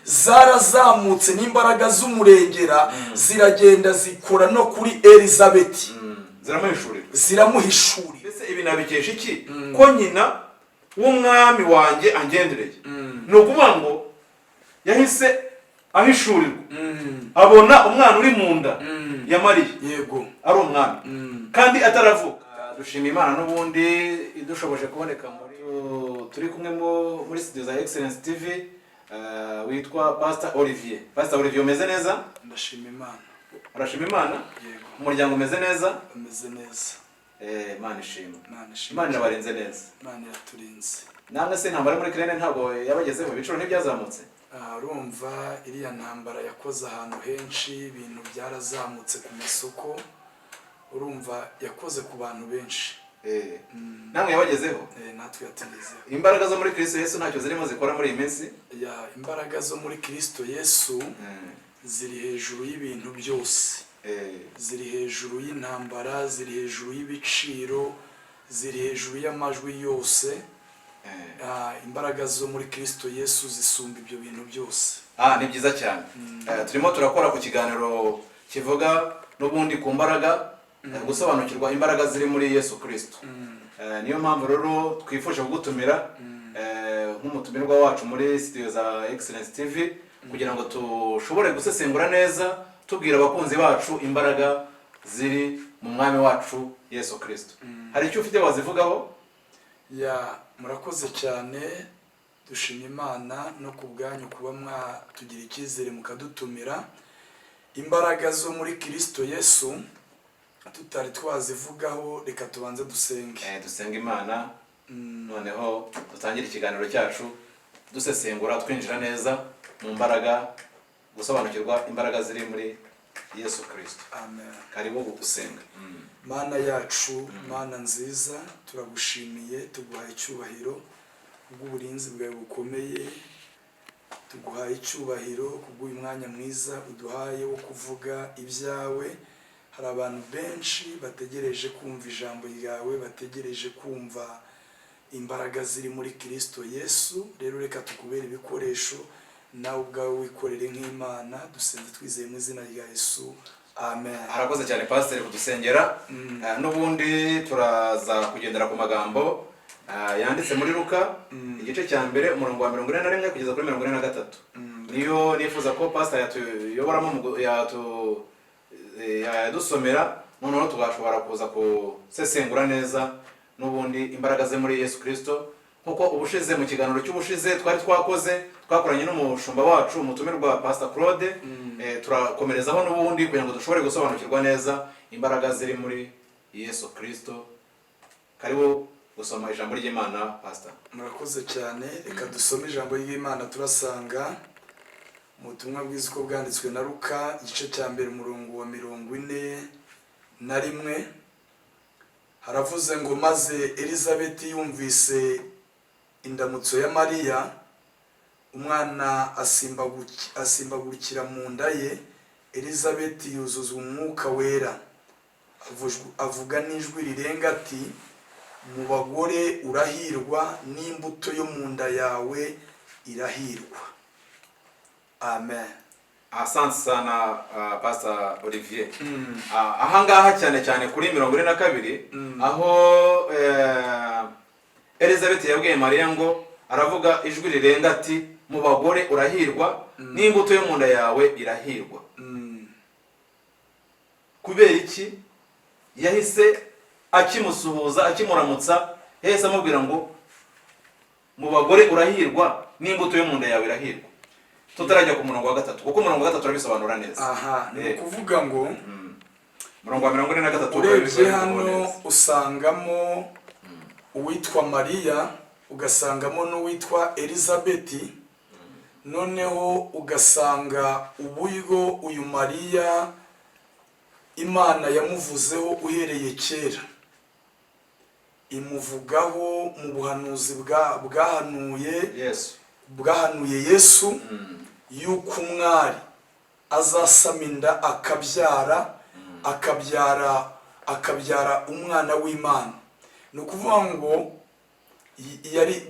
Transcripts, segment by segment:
zarazamutse n'imbaraga z'umurengera ziragenda zikora no kuri Elizabeth ziramuhishurira mbese ibi nabikesha iki ko nyina w'umwami wanjye angendereye no kuvuga ngo yahise ahishurirwa abona umwana uri mu nda ya Mariya yego ari umwami kandi ataravuka. Dushima Imana n'ubundi idushoboje kuboneka muri turi kumwe muri studio za Excellence TV witwa Pst Olivier. Pst Olivier umeze neza? Ndashima Imana. Urashima Imana? Yego. Umuryango umeze neza? Umeze neza. Imana ishimwe. Imana irabarinze neza. Imana iraturinze. Namwe se ntambara muri Ukraine ntabwo yabagezeho ibiciro ntibyazamutse? Urumva iriya ntambara yakoze ahantu henshi ibintu byarazamutse ku masoko. Urumva yakoze ku bantu benshi. Namwe yabagezeho? Natwe yatugezeho. Imbaraga zo muri Kristo Yesu ntacyo zirimo zikora muri iyi minsi? Imbaraga zo muri Kristo Yesu ziri hejuru y'ibintu byose. Ziri hejuru y'intambara, ziri hejuru y'ibiciro, ziri hejuru y'amajwi yose. Imbaraga zo muri Kristo Yesu zisumba ibyo bintu byose. Ni byiza cyane. Turimo turakora ku kiganiro kivuga n'ubundi ku mbaraga gusobanukirwa imbaraga ziri muri Yesu Kristo. Niyo mpamvu rero twifuje kugutumira nk'umutumirwa wacu muri studio za Excellence TV kugira ngo tushobore gusesengura neza tubwira abakunzi bacu imbaraga ziri mu mwami wacu Yesu Kristo. Hari icyo ufite wazivugaho? Murakoze cyane, dushima Imana no ku bwanyu kuba mwatugira icyizere mukadutumira. Imbaraga zo muri Kristo Yesu tutari twazivugaho, reka tubanze dusenge. Dusenge Imana noneho dutangire ikiganiro cyacu dusesengura twinjira neza mu mbaraga gusobanukirwa imbaraga ziri muri Yesu Kristo. Amen. Karibu gusenga. Mana yacu, Mana nziza, turagushimiye, tuguhaye icyubahiro kubw'uburinzi bwawe bukomeye, tuguhaye icyubahiro kubw'uyu mwanya mwiza uduhaye wo kuvuga ibyawe. Hari abantu benshi bategereje kumva ijambo ryawe, bategereje kumva imbaraga ziri muri Kristo Yesu. Rero reka tukubere ibikoresho, nawe ubwawe wikorere nk'Imana. Dusenze twizeye mu izina rya Yesu. Amen. Harakoze cyane pastor kudusengera. N'ubundi turaza kugendera ku magambo yanditse muri Luka igice cya mbere umurongo wa 41 kugeza kuri 43. Niyo nifuza ko pastor yatuyoboramo yadusomera noneho tugashobora kuza kusesengura neza n'ubundi imbaraga ze muri Yesu Kristo. Nkuko ubushize mu kiganiro cy'ubushize twari twakoranye n'umushumba wacu umutumirwa Pastor Claude, turakomerezaho n'ubundi kugira ngo dushobore gusobanukirwa neza imbaraga ziri muri Yesu Kristo. Karibu gusoma ijambo ry'Imana Pastor. Murakoze cyane, reka dusome ijambo ry'Imana. Turasanga mu butumwa bwiza uko bwanditswe na Luka igice cya mbere umurongo wa 41. Haravuze ngo maze Elizabeth yumvise indamutso ya Mariya, umwana asimbagurikira mu nda ye. Elizabeth yuzuzwa umwuka wera, avuga n'ijwi rirenga ati, mu bagore urahirwa, n'imbuto yo mu nda yawe irahirwa. Amen. Asante sana Pastor Olivier. Ahangaha cyane kuri 42 aho Elizabeth yabwiye Mariya ngo aravuga ijwi rirenga ati, mu bagore urahirwa, n'imbuto yo mu nda yawe irahirwa. Kubera iki? Yahise akimusuhuza akimuramutsa, yahise amubwira ngo mu bagore urahirwa, n'imbuto yo mu nda yawe irahirwa. Tutarajya ku murongo wa 3 kuko umurongo wa 3 turabisobanura neza. Ni kuvuga ngo umurongo wa 43 urebye hano usangamo uwitwa Mariya, ugasangamo n'uwitwa Elizabeth, noneho ugasanga uburyo uyu Mariya Imana yamuvuzeho uhereye kera. Imuvugaho mu buhanuzi bwahanuye Yesu yuko umwari azasama inda akabyara umwana w'Imana. Ni ukuvuga ngo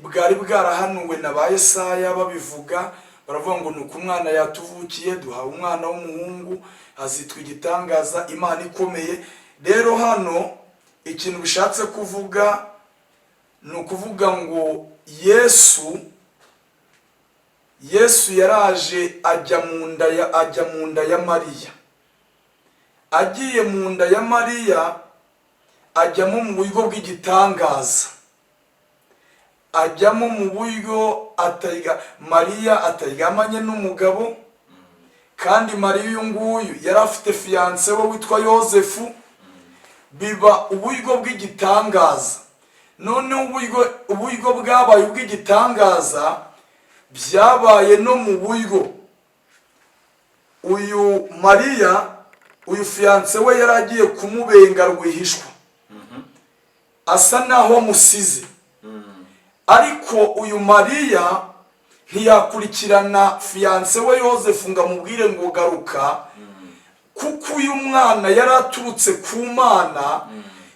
bwari bwarahanuwe na ba Yesaya babivuga baravuga ngo nuko umwana yatuvukiye, duhawe umwana w'umuhungu, azitwa igitangaza, Imana ikomeye. Rero hano ikintu bishatse kuvuga ni ukuvuga ngo Yesu yaraje ajya mu nda ya Mariya. Agiye mu nda ya Mariya ajyamo mu buryo bw'igitangaza, ajyamo mu buryo Mariya ataryamanye n'umugabo, kandi Mariya uyu nguyu yari afite fiyanse we witwa Yosefu. Biba uburyo bw'igitangaza. Noneho uburyo bwabaye ubw'igitangaza byabaye no mu buryo uyu Mariya, uyu fiyanse we yari agiye kumubenga rwihishwa, asa naho amusize. Ariko uyu Mariya ntiyakurikirana fiyanse we Yosefu ngo amubwire ngo garuka, kuko uyu mwana yari aturutse ku Mana.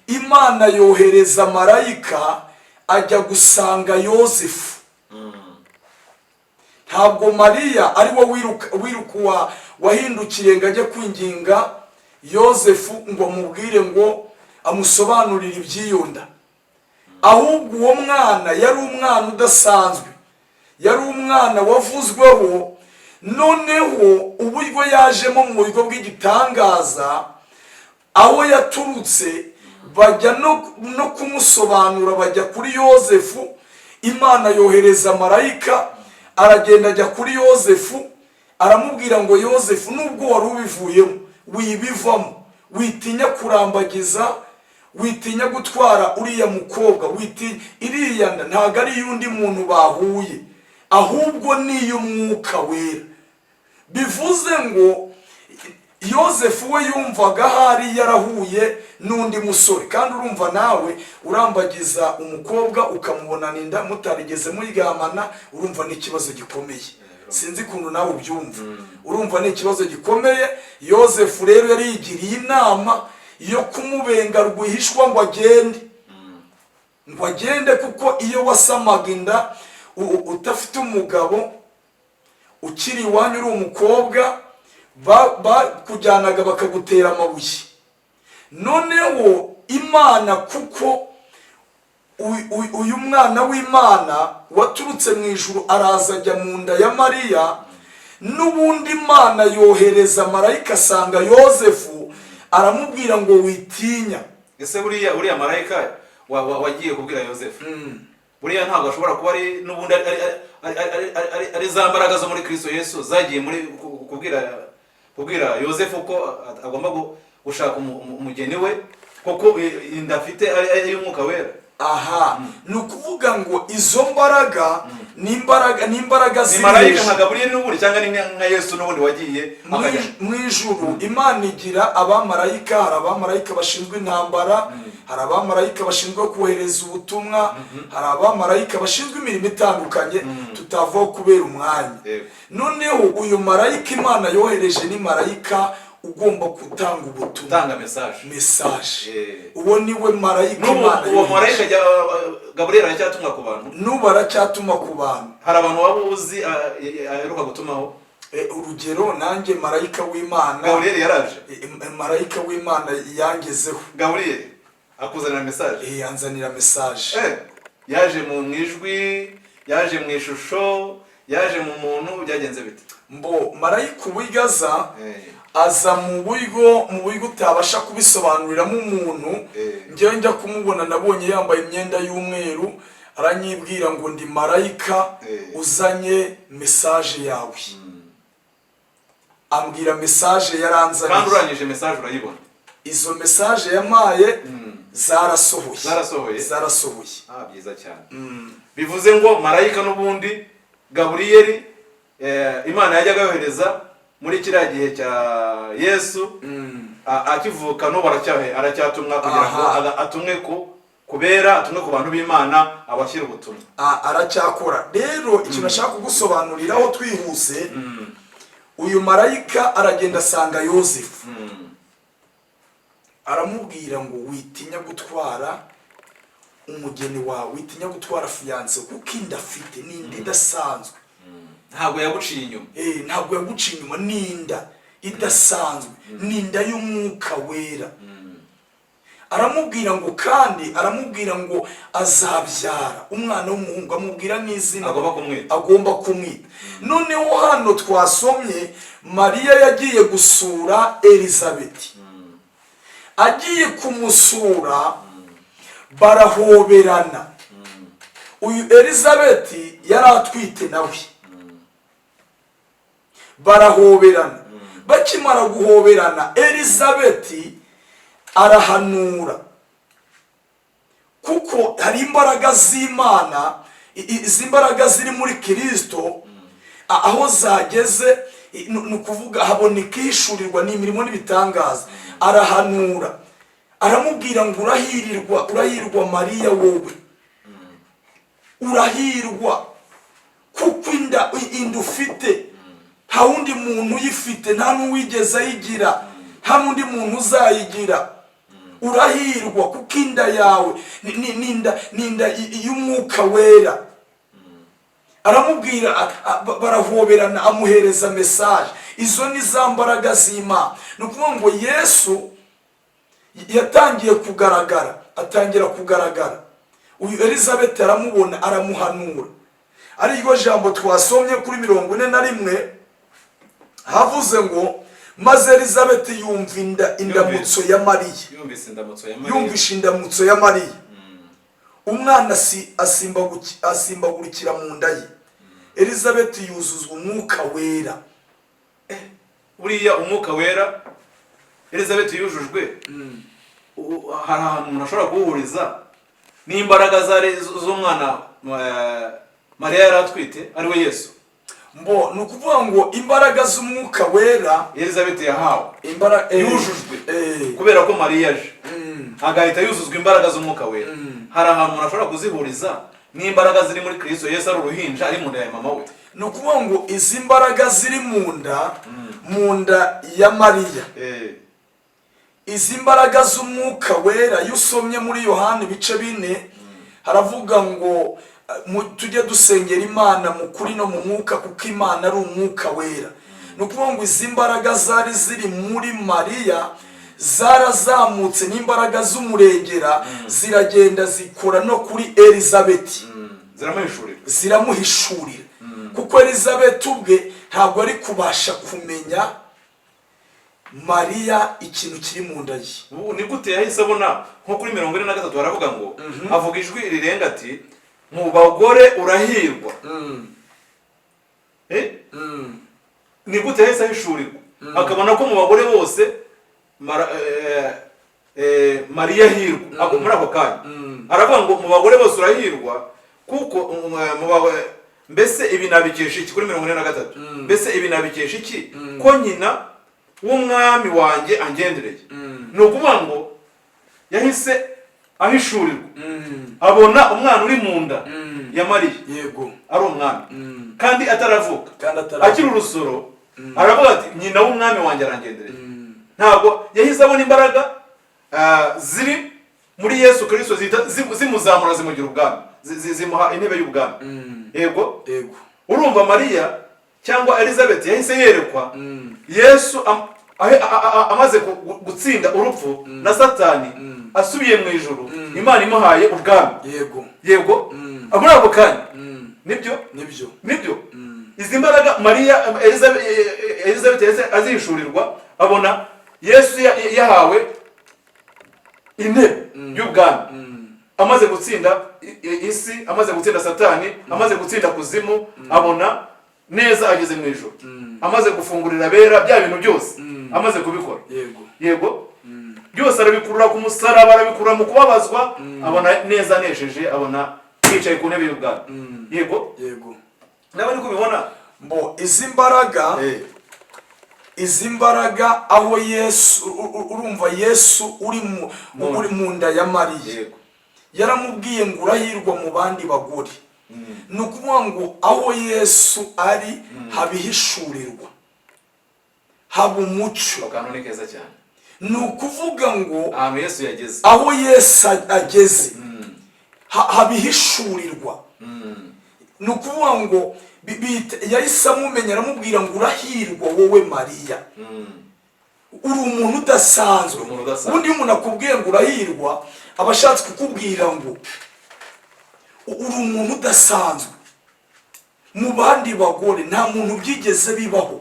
Imana yohereza marayika ajya gusanga Yosefu. Ntabwo Mariya ari we wahindukiriye ngo ajye kwinginga Yosefu ngo amubwire ngo amusobanurire iby'iyo nda. Ahubwo uwo mwana yari umwana udasanzwe, yari umwana wavuzweho. Noneho uburyo yajemo mu buryo bw'igitangaza, aho yaturutse bajya no kumusobanura, bajya kuri Yosefu. Imana yohereza marayika, aragenda ajya kuri Yosefu, aramubwira ngo Yosefu, nubwo wari ubivuyemo, wibivamo, witinya kurambagiza, witinya gutwara uriya mukobwa, iriya nda ntabwo ari y'undi muntu bahuye, ahubwo ni iy'Umwuka Wera. Bivuze ngo Yosefu we yumvaga hari yarahuye n'undi musore, kandi urumva nawe urambagiza umukobwa ukamubona n'inda mutarigeze muryamana, urumva ni ikibazo gikomeye. Sinzi kuntu nawe ubyumva, urumva ni ikibazo gikomeye. Yosefu rero yari yigiriye inama yo kumubenga rwihishwa ngo agende, kuko iyo wasamaga inda utafite umugabo, ukiri iwanyu uri umukobwa, bakujyanaga bakagutera amabuye. Noneho Imana, kuko uyu mwana w'Imana waturutse mu ijuru araza ajya mu nda ya Mariya, n'ubundi Imana yohereza marayika asanga Yosefu, aramubwira ngo witinya. Ese buriya marayika wagiye kubwira Yosefu, buriya ntabwo ashobora kuba ari n'ubundi ari za mbaraga zo muri Kristo Yesu zagiye muri kubwira Yosefu ko agomba gushaka umugeni we, kuko inda afite ari y'Umwuka Wera? Aha, ni ukuvuga ngo izo mbaraga ni imbaraga ziri. Ni marayika nka Gabriel n'ubundi, cyangwa ni nka Yesu n'ubundi wagiye mu ijuru. Imana igira abamarayika, hari abamarayika bashinzwe intambara, hari abamarayika bashinzwe kohereza ubutumwa, hari abamarayika bashinzwe imirimo itandukanye tutavaho kubera umwanya. Noneho uyu marayika Imana yohereje ni marayika ugomba gutanga ubutumwa, utanga message. Uwo niwe marayika Imana. Uwo marayika Gabriel aracyatumwa ku bantu? N'ubu aracyatuma ku bantu. Hari abantu waba uzi aheruka gutumaho? Urugero, nanjye marayika w'Imana Gabriel yaraje. Marayika w'Imana yangezeho. Gabriel akuzanira message? Yanzanira message. Yaje mu ijwi, yaje mu ishusho, yaje mu muntu, byagenze bite? Mbo marayika ubigaza aza mu buryo utabasha kubisobanuriramo umuntu. Ngewe njya kumubona nabonye yambaye imyenda y'umweru, aranyibwira ngo ndi marayika uzanye message yawe. Ambwira message yaranzanye. Kandi urangije message urayibona? Izo message yamaye zarasohoye. Zarasohoye. Byiza cyane. Bivuze ngo marayika n'ubundi Gabriel Imana yajyaga yohereza muri kiriya gihe cya Yesu, akivuka no aracyatumwa kugira ngo atumwe atumwe ku bantu b'Imana, abashyira ubutumwa. Aracyakora. Rero ikintu nashaka kugusobanuriraho twihuse, uyu marayika aragenda asanga Yosefu, aramubwira ngo witinya gutwara umugeni wawe, witinya gutwara fiyanse, kuko inda afite ni inda idasanzwe. ntabwo yaguciye inyuma. Ntabwo yaguciye inyuma, ninda idasanzwe, ninda y'umwuka wera. Aramubwira ngo kandi aramubwira ngo azabyara umwana w'umuhungu, amubwira n'izina agomba kumwita. Noneho hano twasomye Mariya yagiye gusura Elizabeti. Agiye kumusura barahoberana. Uyu Elizabeti yari atwite nawe. Barahoberana. Bakimara guhoberana, Elizabeti arahanura, kuko hari imbaraga z'Imana, izi mbaraga ziri muri Kristo, aho zageze nukuvuga haboneka ishurirwa n'imirimo n'ibitangaza. Arahanura, aramubwira ngo urahirwa Mariya, wowe urahirwa, kuko inda ufite nta wundi muntu uyifite, nta n'uwigeze ayigira, nta n'undi muntu uzayigira. Urahirwa kuko inda yawe ninda y'umwuka wera. Aramubwira, barahoberana, amuhereza message. Izo ni za mbaraga z'Imana. Nukuvuga ngo Yesu yatangiye atangira kugaragara. Uyu Elizabeth aramubona, aramuhanura. Ariko jambo twasomye kuri 41 havuze ngo maze Elizabeth yumva indamutso ya Mariya. Yumvisha indamutso ya Mariya. Umwana asimbagurikira mu nda ye. Elizabeth yuzuzwa umwuka wera. Uriya umwuka wera Elizabeth yujujwe. Hari ahantu umuntu ashobora guhuriza n'imbaraga z'umwana Mariya yari atwite, ari we Yesu. Nukuvuga ngo imbaraga z'umwuka wera Elizabeth yahawe yujujwe kubera ko Mariya aje agahita yuzuzwa imbaraga z'umwuka wera. Hari ahantu umuntu ashobora kuzihuriza n'imbaraga ziri muri Kristo. Yesu ari uruhinja, ari mu nda ya mama we. Nukuvuga ngo izi mbaraga ziri mu nda ya Mariya, izi mbaraga z'umwuka wera, iyo usomye muri Yohana ibice 4 haravuga ngo tujye dusengera Imana mu kuri no mu mwuka, kuko Imana ari umwuka wera. Nukuvuga ngo izi mbaraga zari ziri muri Mariya zarazamutse n'imbaraga z'umurengera, ziragenda zikora no kuri Elizabeth, ziramuhishurira. Kuko Elizabeth ubwe ntabwo ari kubasha kumenya Mariya ikintu kiri mu nda ye. Ni gute yahise abona? Nko kuri 43 baravuga ngo avuga ijwi rirenga ati, mu bagore urahirwa. Ni gute yahise ahishurirwa akabona ko mu bagore bose Mariya hirwa. Muri ako kanya aravuga ngo mu bagore bose urahirwa, kuko mbese ibi nabikesha iki? Kuri 43 mbese ibi nabikesha iki ko nyina w'umwami wanjye angendereye? Ni ukuvuga ngo yahise ahishurirwa, abona umwana uri mu nda ya Mariya ari umwami, kandi ataravuka, akiri urusoro. Aravuga ati, nyina w'umwami wanjye arangendereye. Ntabwo yahise abona imbaraga ziri muri Yesu Kristo zimuzamura, zimugira ubwami, zimuha intebe y'ubwami. Yego. Urumva Mariya cyangwa Elizabeth yahise yerekwa Yesu amaze gutsinda urupfu na Satani, asubiye mu ijuru, Imana imuhaye ubwami. Yego. Muri ako kanya nibyo izi mbaraga Mariya Elizabeth yahise azihishurirwa, abona Yesu yahawe intebe y'ubwami, amaze gutsinda isi, amaze gutsinda Satani, amaze gutsinda kuzimu, abona neza ageze mu ijuru, amaze gufungurira abera bya bintu byose, amaze kubikora. Yego. Byose arabikurura ku musaraba, arabikurura mu kubabazwa, abona neza anesheje, abona yicaye ku ntebe y'ubwami. Yego. Nawe niko ubibona? Izi mbaraga aho Yesu, urumva Yesu uri mu nda ya Mariya, yaramubwiye ngo urahirwa mu bandi bagore. Nukuvuga ngo aho Yesu ari habihishurirwa, haba umucyo. Kanone keza cyane. Nukuvuga ngo aho Yesu yageze, aho Yesu ageze habihishurirwa. nukuvuga ngo yahise amumenya aramubwira ngo urahirwa wowe Mariya, uri umuntu udasanzwe. Ubundi iyo umuntu akubwiye ngo urahirwa aba ashatse kukubwira ngo uri umuntu udasanzwe mu bandi bagore, nta muntu byigeze bibaho.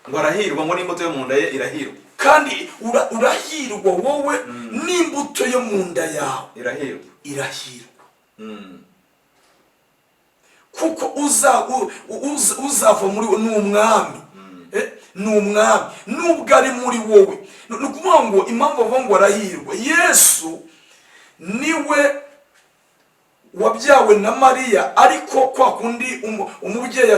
ngo arahirwa ngo n'imbuto yo mu nda ye irahirwa, kandi urahirwa wowe n'imbuto yo mu nda yawe irahirwa. Kuko uzava muri we n'umwami, n'umwami nubwo ari muri wowe. Ni ukuvuga ngo impamvu avuga ngo arahirwa, Yesu niwe wabyawe na Mariya, ariko kwa kundi umubyeyi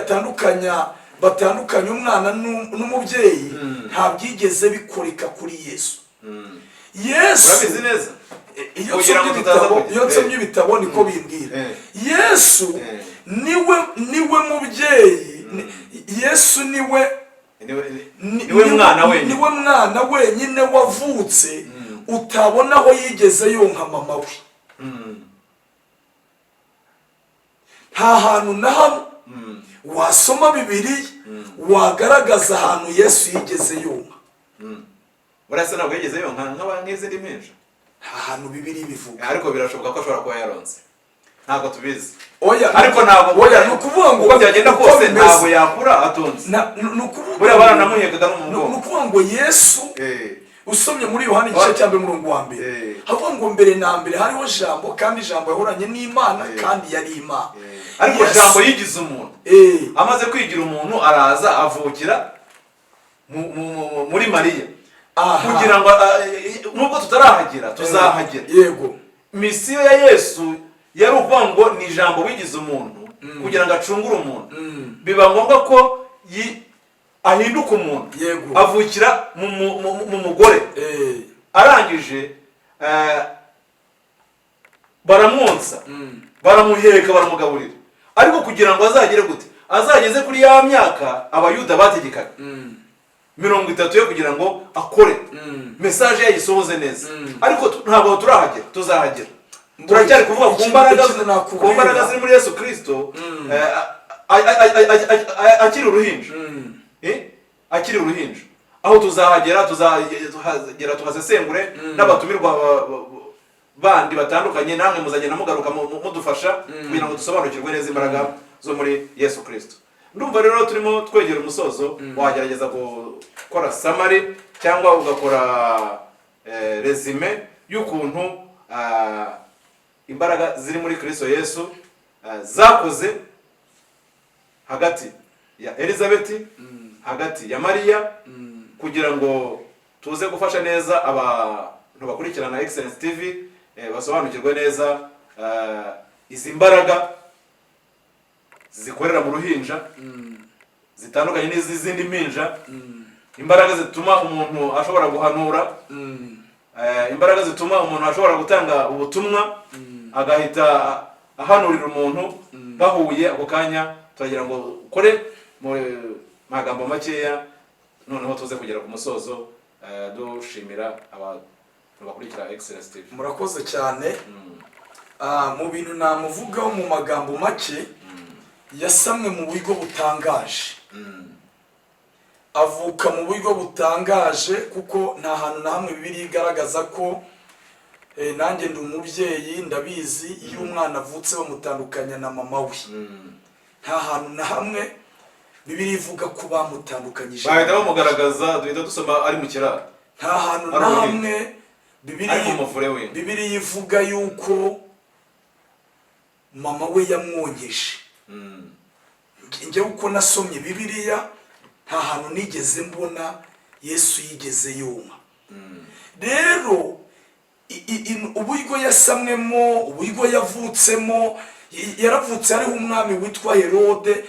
batandukanya umwana n'umubyeyi, nta byigeze bikoreka kuri Yesu. Yesu urabizi neza, iyo nsomye ibitabo niko bimbwira. Yesu niwe mubyeyi, Yesu niwe mwana wenyine wavutse utabona aho yigeze yonka mama we. Nta hantu na hamwe wasoma Bibiliya wagaragaza ahantu Yesu yigeze yonka. burasa ntabwo yigeze yonka nk'izindi mpinja, nta hantu Bibiliya bivuga, ariko birashoboka ko ashobora kuba yaronse, ntabwo tubizi. Ariko ntabwo ni ukuvuga ngo uko byagenda kose ntabwo yakura atonze, buriya baranamuhekaga no mu mugongo. Ni ukuvuga ngo Yesu usomye muri Yohana igice cya 1 havuga ngo mbere na mbere hariho jambo, kandi jambo yahoranye n'Imana, kandi yari Imana. Ariko jambo yigize umuntu, amaze kwigira umuntu araza avukira muri Mariya, kugira ngo nubwo tutarahagera tuzahagera. Yego, misiyo ya Yesu yari ukuvuga ngo ni jambo wigize umuntu kugira ngo acungure umuntu. Biba ngombwa ko ahinduka umuntu, avukira mu mugore. Arangije baramwonsa, baramuheka, baramugaburira. Ariko kugira ngo azagere gute, azageze kuri ya myaka abayuda bategekaga 30 yo kugira ngo akore message yayisohoze neza. Ariko ntabwo turahagera, tuzahagera. Turacyari kuvuga ku mbaraga ziri muri Yesu Kristo, akiri uruhinja, akiri uruhinja. Aho tuzahagera tuhasesengure n'abatumirwa bandi batandukanye, namwe muzagenda mugaruka mudufasha kugira ngo dusobanukirwe neza imbaraga zo muri Yesu Kristo. Ndumva rero turimo twegera umusozo, wagerageza gukora summary cyangwa ugakora resume y'ukuntu imbaraga ziri muri Kristo Yesu zakoze hagati ya Elizabeth, hagati ya Mariya, kugira ngo tuze gufasha neza abantu bakurikirana Excellence TV basobanukirwe neza izi mbaraga zikorera mu ruhinja zitandukanye n'izindi mpinja. Imbaraga zituma umuntu ashobora guhanura, imbaraga zituma umuntu ashobora gutanga ubutumwa agahita ahanurira umuntu bahuye ako kanya. Turagira ngo ukore mu magambo makeya, noneho tuze kugera ku musozo dushimira abantu bakurikira Excellence TV. Murakoze cyane. Mu bintu namuvugaho mu magambo make, yasamwe mu buryo butangaje, avuka mu buryo butangaje, kuko nta hantu na hamwe Bibiliya igaragaza ko, nanjye ndi umubyeyi ndabizi, iyo umwana avutse bamutandukanya na mama we. Nta hantu na hamwe Bibiliya ivuga ko bamutandukanyije, bahita bamugaragaza, duhita dusoma ari mu kiraro. nta hantu na hamwe Bibiliya ivuga yuko mama we yamwongeje. Njyewe uko nasomye Bibiliya, nta hantu nigeze mbona Yesu yigeze yonka. Rero uburyo yasamwemo, uburyo yavutsemo, yaravutse ariho umwami witwa Herode,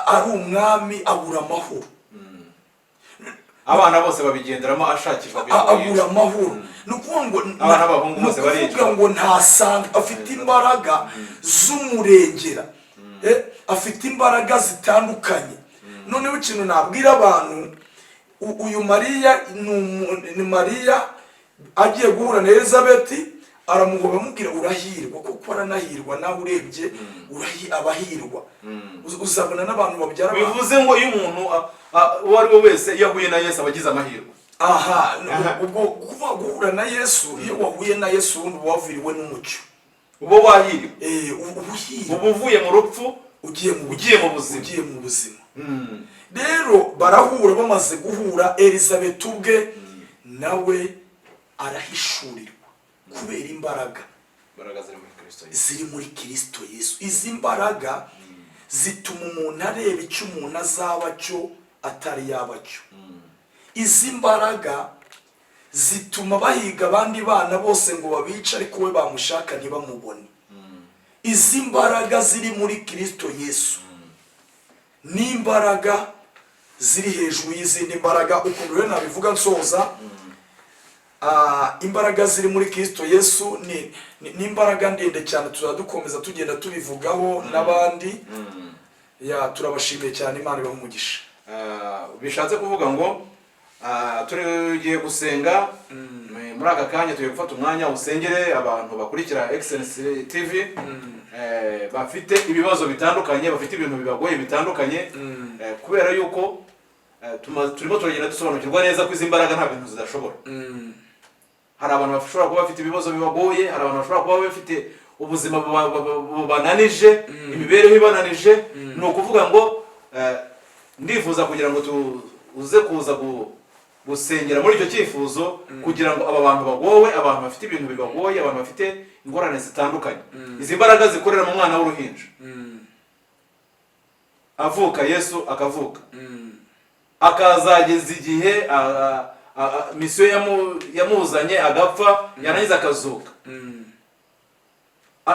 ari umwami abura amahoro. Abana bose babigenderamo ashakishwa abura amahoro. Nukuvuga ngo ntasanga, afite imbaraga z'umurengera, afite imbaraga zitandukanye. Noneho ikintu nabwira abantu, uyu Mariya ni Mariya agiye guhura na Elizabeth, aramugoba amubwira urahirwa kuko aranahirwa nawe urebye abahirwa uzabona n'abantu babyara bivuze ngo iyo umuntu uwo ari we wese iyo ahuye na Yesu abagize amahirwe ubwo kuva guhura na Yesu iyo wahuye na Yesu ubundi waviriwe n'umucyo ubo wahiriwe ubu uvuye mu rupfu ugiye mu buzima rero barahura bamaze guhura Elizabeth ubwe nawe arahishurirwa kubera imbaraga ziri muri Kristo Yesu. Izi mbaraga zituma umuntu areba icyo umuntu azaba cyo atari yaba cyo. Izi mbaraga zituma bahiga abandi bana bose ngo babice ariko we bamushaka ntibamubone. Izi mbaraga ziri muri Kristo Yesu ni imbaraga ziri hejuru y'izindi mbaraga. Ukuntu rero nabivuga nsoza, imbaraga ziri muri Kristo Yesu ni imbaraga ndende cyane, tuzadukomeza tugenda tubivugaho n'abandi. Turabashimiye cyane, Imana ibahe umugisha. Bishatse kuvuga ngo tugiye gusenga muri aka kanya, tugiye gufata umwanya usengere abantu bakurikira Excellence TV bafite ibibazo bitandukanye, bafite ibintu bibagoye bitandukanye, kubera yuko turimo turagenda dusobanukirwa neza ko izi mbaraga nta bintu zidashobora. Hari abantu bashobora kuba bafite ibibazo bibagoye, hari abantu bashobora kuba bafite ubuzima bubananije, imibereho ibananije. Ni ukuvuga ngo ndifuza kugira ngo tuze kuza gusengera muri icyo cyifuzo, kugira ngo aba bantu bagowe, abantu bafite ibintu bibagoye, abantu bafite ingorane zitandukanye, izi mbaraga zikorera mu mwana w'uruhinja avuka, Yesu akavuka, akazageza igihe misiyo yamuzanye agapfa, yarangiza akazuka,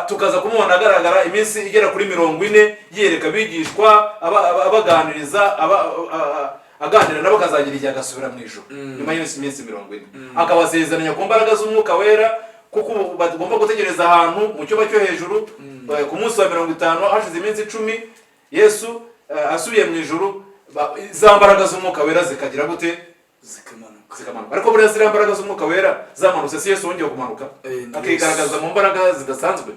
tukaza kumubona agaragara iminsi igera kuri 40 yereka abigishwa, abaganiriza, aganira nabo, akazagira igihe agasubira mu ijuru nyuma y'iminsi 40, akabasezeranya ku mbaraga z'umwuka wera, kuko bagomba gutegereza ahantu mu cyumba cyo hejuru. Ku munsi wa 50 hashize iminsi 10 Yesu asubiye mu ijuru, za mbaraga z'umwuka wera zikagira gute? Zikamanuka. Ariko buriya ziriya mbaraga z'umwuka wera zamanutse, si Yesu wongeye kumanuka akigaragaza mu mbaraga zidasanzwe,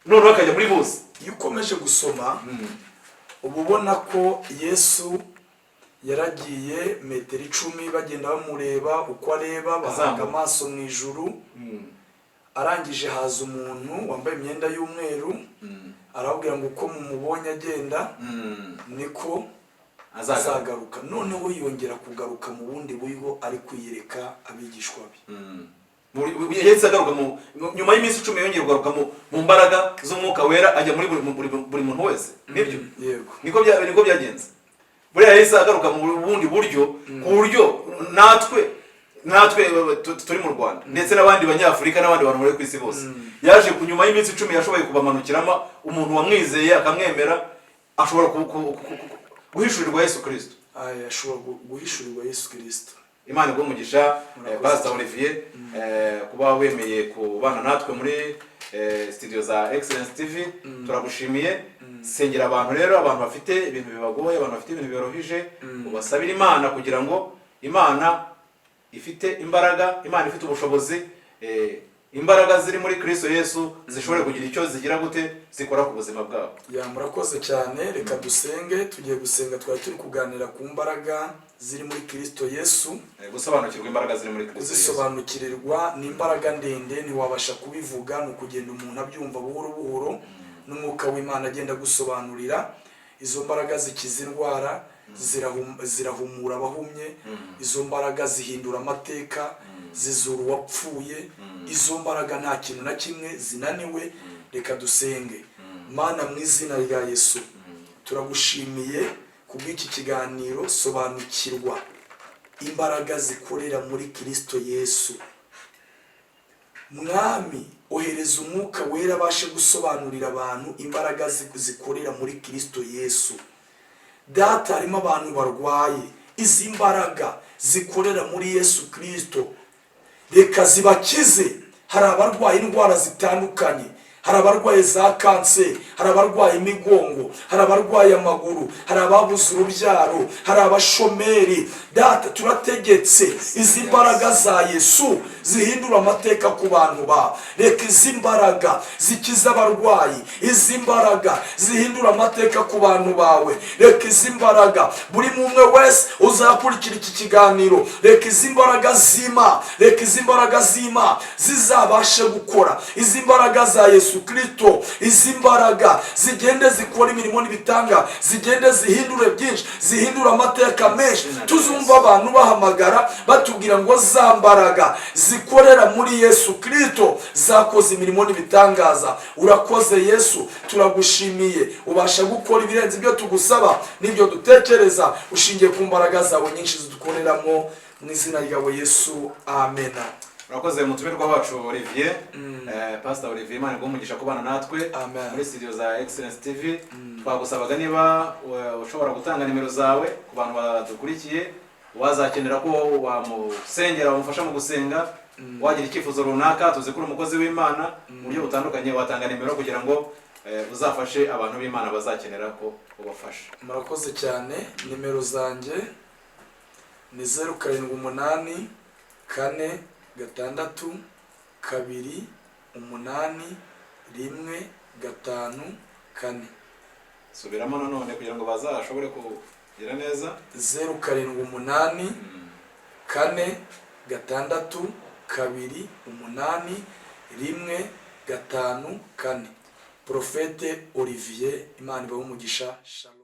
noneho akajya muri bose. Iyo ukomeje gusoma uba ubona ko Yesu yaragiye metero 10 bagenda bamureba uko areba, bahanga amaso mu ijuru. Arangije haza umuntu wambaye imyenda y'umweru, arababwira ngo uko mumubonye agenda niko azagaruka. Noneho yongera kugaruka mu bundi buryo, ari kwiyereka abigishwa be. Yesu agaruka nyuma y'iminsi 10, yongera kugaruka mu mbaraga z'umwuka wera, ajya muri buri muntu wese. Nibyo? Yego. Niko byagenze. Buriya Yesu agaruka mu bundi buryo, ku buryo natwe turi mu Rwanda ndetse n'abandi banyafurika n'abandi bantu bari ku isi bose, yaje nyuma y'iminsi 10 yashoboye kubamanukiramo. Umuntu wamwizeye akamwemera ashobora guhishurirwa Yesu Kristo. Ashobora guhishurirwa Yesu Kristo. Imana ibahe umugisha. Pst Olivier, kuba wemeye kubana natwe muri studio za Excellence TV, turagushimiye. Sengera abantu rero, abantu bafite ibintu bibagoye, abantu bafite ibintu birohije, ubasabira Imana kugira ngo Imana ifite imbaraga, Imana ifite ubushobozi, imbaraga ziri muri Kristo Yesu zishobore kugira icyo zigira gute zikora ku buzima bwabo. Murakoze cyane. Reka dusenge. Tugiye gusenga, twari turi kuganira ku mbaraga ziri muri Kristo Yesu. Gusobanukirwa imbaraga ziri muri Kristo Yesu, zisobanukirirwa ni imbaraga ndende, ntiwabasha kubivuga, ni ukugenda umuntu abyumva buhoro buhoro, n'umwuka w'Imana agenda gusobanurira. Izo mbaraga zikiza indwara, zirahumura abahumye, izo mbaraga zihindura amateka, zizura uwapfuye, izo mbaraga nta kintu na kimwe zinaniwe. Reka dusenge. Mana, mu izina rya Yesu turagushimiye kubw'iki kiganiro. Sobanukirwa imbaraga zikorera muri Kristo Yesu. Mwami, ohereza umwuka wera abashe gusobanurira abantu imbaraga zikorera muri Kristo Yesu. Data, harimo abantu barwaye, izi mbaraga zikorera muri Yesu Kristo reka zibakize. Hari abarwaye indwara zitandukanye, hari abarwaye za kanseri, hari abarwaye imigongo, hari abarwaye amaguru, hari ababuze urubyaro, hari abashomeri. data turategetse izi mbaraga za Yesu zihindura amateka ku bantu ba. Reka izi mbaraga zikiza abarwayi, izi mbaraga zihindura amateka ku bantu bawe. Reka izi mbaraga buri umwe wese uzakurikira iki kiganiro, reka izi mbaraga zima, reka izi mbaraga zima zizabashe gukora. Izi mbaraga za Yesu Kristo, izi mbaraga zigende zikora imirimo n'ibitanga, zigende zihindure byinshi, zihindura amateka menshi. Tuzumva abantu bahamagara batubwira ngo za mbaraga zikorera muri Yesu Kristo zakoze imirimo n'ibitangaza. Urakoze Yesu, turagushimiye, ubasha gukora ibirenze ibyo tugusaba n'ibyo dutekereza, ushingiye ku mbaraga zawe nyinshi zidukoreramo, mu izina ryawe Yesu, amen. Murakoze mutumirwa wacu Olivier, Pst Olivier, Imana umugisha kubana natwe muri studio za Excellence TV. Twagusabaga niba ushobora gutanga nimero zawe ku bantu badukurikiye, wazakenera ko wamusengera, wamufasha mu gusenga, wagira icyifuzo runaka, tuzikura umukozi w'Imana mu buryo butandukanye, watanga nimero kugira ngo uzafashe abantu b'Imana bazakenera ko ubafasha. Murakoze cyane. Nimero zanjye ni 078 4 6 2 8 1 5 4. Subiramo nanone kugira ngo bazashobore kugira neza. 078 4 6 2 8 1 5 4. Prophète Olivier, Imana ibahe umugisha. Shalom.